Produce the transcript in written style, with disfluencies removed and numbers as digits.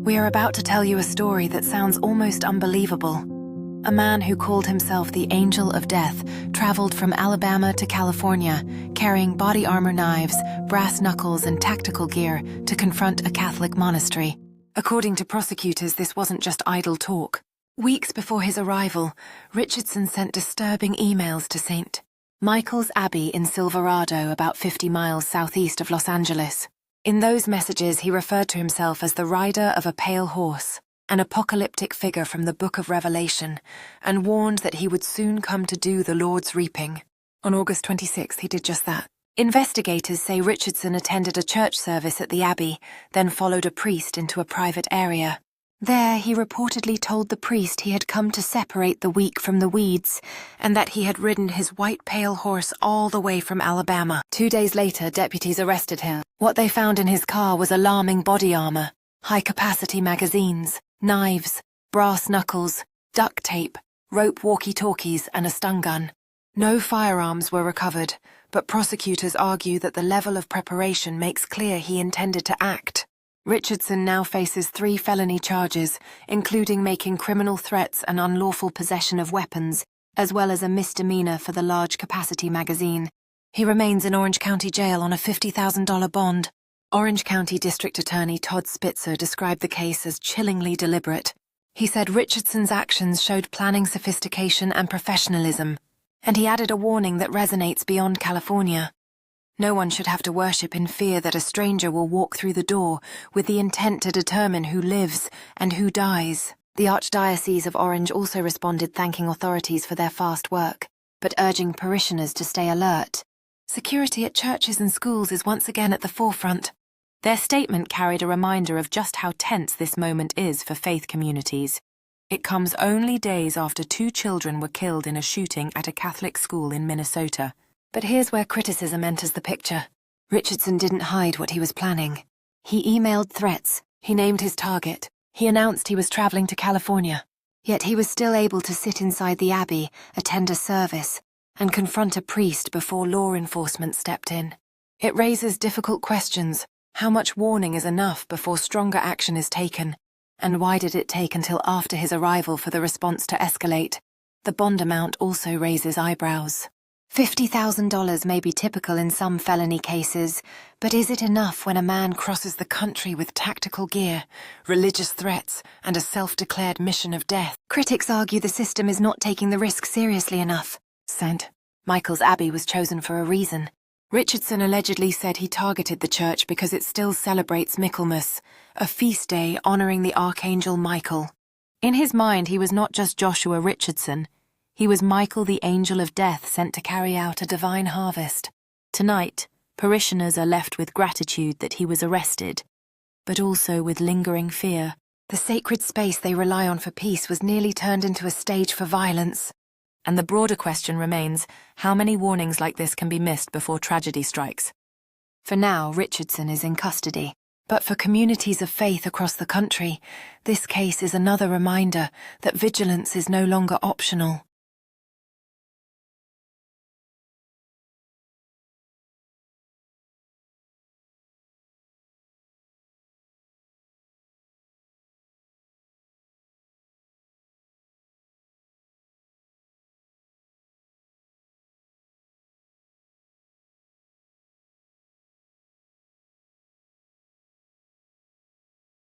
We are about to tell you a story that sounds almost unbelievable. A man who called himself the Angel of Death traveled from Alabama to California, carrying body armor knives, brass knuckles, and tactical gear to confront a Catholic monastery. According to prosecutors, this wasn't just idle talk. Weeks before his arrival, Richardson sent disturbing emails to St. Michael's Abbey in Silverado, about 50 miles southeast of Los Angeles. In those messages, he referred to himself as the rider of a pale horse, an apocalyptic figure from the Book of Revelation, and warned that he would soon come to do the Lord's reaping. On August 26th, he did just that. Investigators say Richardson attended a church service at the Abbey, then followed a priest into a private area. There, he reportedly told the priest he had come to separate the weak from the weeds, and that he had ridden his white pale horse all the way from Alabama. 2 days later, deputies arrested him. What they found in his car was alarming body armor, high-capacity magazines, knives, brass knuckles, duct tape, rope walkie-talkies, and a stun gun. No firearms were recovered, but prosecutors argue that the level of preparation makes clear he intended to act. Richardson now faces 3 felony charges, including making criminal threats and unlawful possession of weapons, as well as a misdemeanor for the large-capacity magazine. He remains in Orange County Jail on a $50,000 bond. Orange County District Attorney Todd Spitzer described the case as chillingly deliberate. He said Richardson's actions showed planning sophistication and professionalism, and he added a warning that resonates beyond California. No one should have to worship in fear that a stranger will walk through the door with the intent to determine who lives and who dies. The Archdiocese of Orange also responded, thanking authorities for their fast work, but urging parishioners to stay alert. Security at churches and schools is once again at the forefront. Their statement carried a reminder of just how tense this moment is for faith communities. It comes only days after 2 children were killed in a shooting at a Catholic school in Minnesota. But here's where criticism enters the picture. Richardson didn't hide what he was planning. He emailed threats, he named his target, he announced he was traveling to California. Yet he was still able to sit inside the Abbey, attend a service, and confront a priest before law enforcement stepped in. It raises difficult questions. How much warning is enough before stronger action is taken? And why did it take until after his arrival for the response to escalate? The bond amount also raises eyebrows. $50,000 may be typical in some felony cases, but is it enough when a man crosses the country with tactical gear, religious threats, and a self-declared mission of death? Critics argue the system is not taking the risk seriously enough. St. Michael's Abbey was chosen for a reason. Richardson allegedly said he targeted the church because it still celebrates Michaelmas, a feast day honoring the Archangel Michael. In his mind, he was not just Joshua Richardson. He was Michael, the Angel of Death, sent to carry out a divine harvest. Tonight, parishioners are left with gratitude that he was arrested, but also with lingering fear. The sacred space they rely on for peace was nearly turned into a stage for violence. And the broader question remains, how many warnings like this can be missed before tragedy strikes? For now, Richardson is in custody. But for communities of faith across the country, this case is another reminder that vigilance is no longer optional.